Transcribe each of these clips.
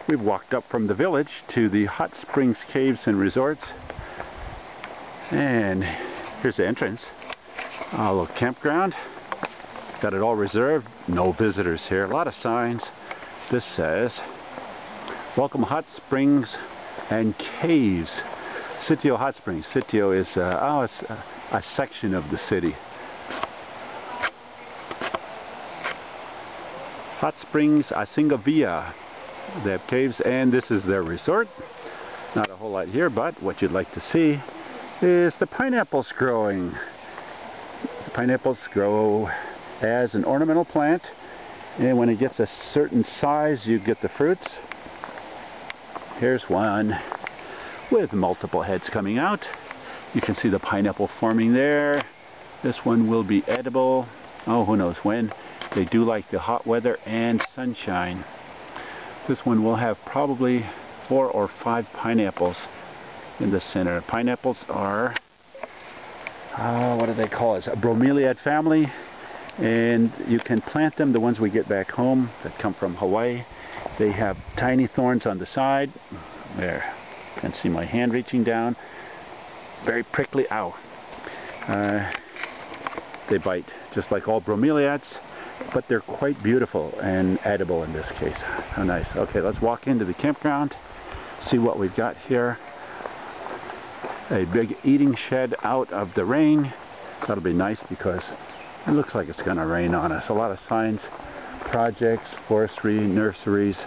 We've walked up from the village to the hot springs, caves, and resorts. And here's the entrance. A little campground. Got it all reserved. No visitors here. A lot of signs. This says, "Welcome Hot Springs and Caves." Sitio Hot Springs. Sitio is it's a section of the city. Hot Springs, Asingavia. They have caves, and this is their resort. Not a whole lot here, but what you'd like to see is the pineapples growing. The pineapples grow as an ornamental plant, and when it gets a certain size, you get the fruits. Here's one with multiple heads coming out. You can see the pineapple forming there. This one will be edible. Oh, who knows when. They do like the hot weather and sunshine. This one will have probably 4 or 5 pineapples in the center. Pineapples are, what do they call it? A bromeliad family, and you can plant them, the ones we get back home that come from Hawaii. They have tiny thorns on the side. There, you can see my hand reaching down. Very prickly. Ow. They bite, just like all bromeliads, but they're quite beautiful and edible in this case. How nice. Okay, let's walk into the campground, see what we've got here. A big eating shed out of the rain. That'll be nice because it looks like it's going to rain on us. A lot of signs, projects, forestry, nurseries,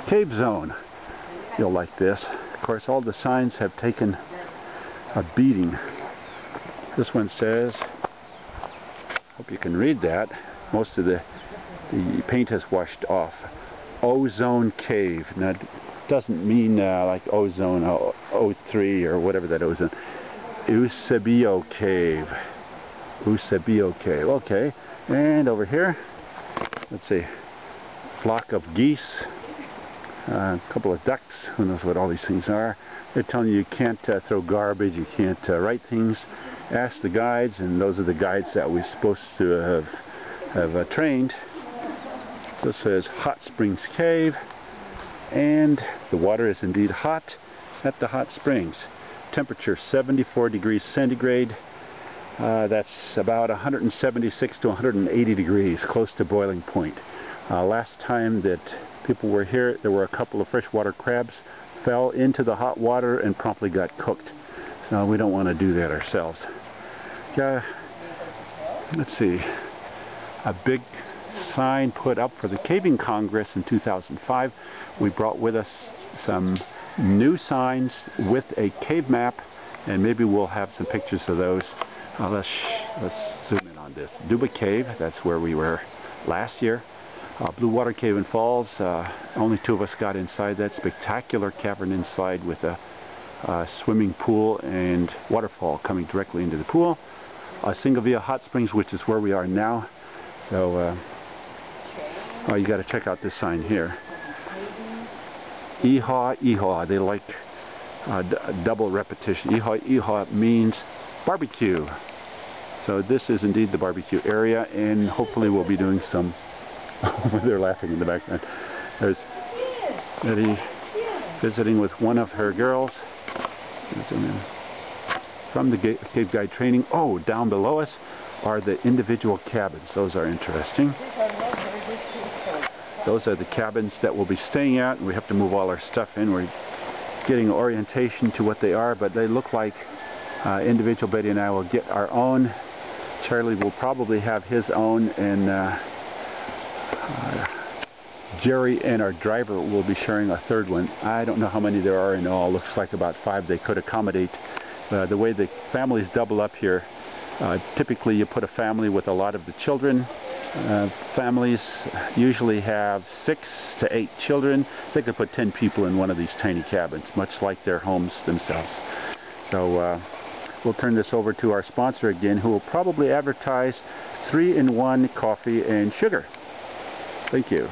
cave zone. You'll like this. Of course, all the signs have taken a beating. This one says, hope you can read that. Most of the paint has washed off. Ozone Cave. Now, it doesn't mean like ozone O3 or whatever that ozone. Eusebio Cave. Eusebio Cave. Okay. And over here, let's see, flock of geese, a couple of ducks. Who knows what all these things are. They're telling you can't throw garbage, you can't write things. Ask the guides, and those are the guides that we're supposed to have trained. This says Hot Springs Cave, and the water is indeed hot at the hot springs. Temperature 74 degrees centigrade. That's about 176 to 180 degrees, close to boiling point. Last time that people were here, there were a couple of freshwater crabs fell into the hot water and promptly got cooked. So we don't want to do that ourselves. Let's see, a big sign put up for the Caving Congress in 2005. We brought with us some new signs with a cave map, and maybe we'll have some pictures of those. Let's zoom in on this. Duba Cave, that's where we were last year. Blue Water Cave and Falls, only 2 of us got inside that spectacular cavern inside with a swimming pool and waterfall coming directly into the pool. Singavia Hot Springs, which is where we are now. So, you got to check out this sign here. Iha, Iha. They like double repetition. Iha, Iha means barbecue. So this is indeed the barbecue area, and hopefully we'll be doing some. They're laughing in the background. There's Eddie visiting with one of her girls. From the Cave Guide training. Oh, down below us are the individual cabins. Those are interesting. Those are the cabins that we'll be staying at, and we have to move all our stuff in. We're getting orientation to what they are, but they look like individual. Betty and I will get our own. Charlie will probably have his own, and Jerry and our driver will be sharing a third one. I don't know how many there are in all. Looks like about 5 they could accommodate. The way the families double up here, typically you put a family with a lot of the children. Families usually have 6 to 8 children. They could put 10 people in one of these tiny cabins, much like their homes themselves. So we'll turn this over to our sponsor again, who will probably advertise 3-in-1 coffee and sugar. Thank you.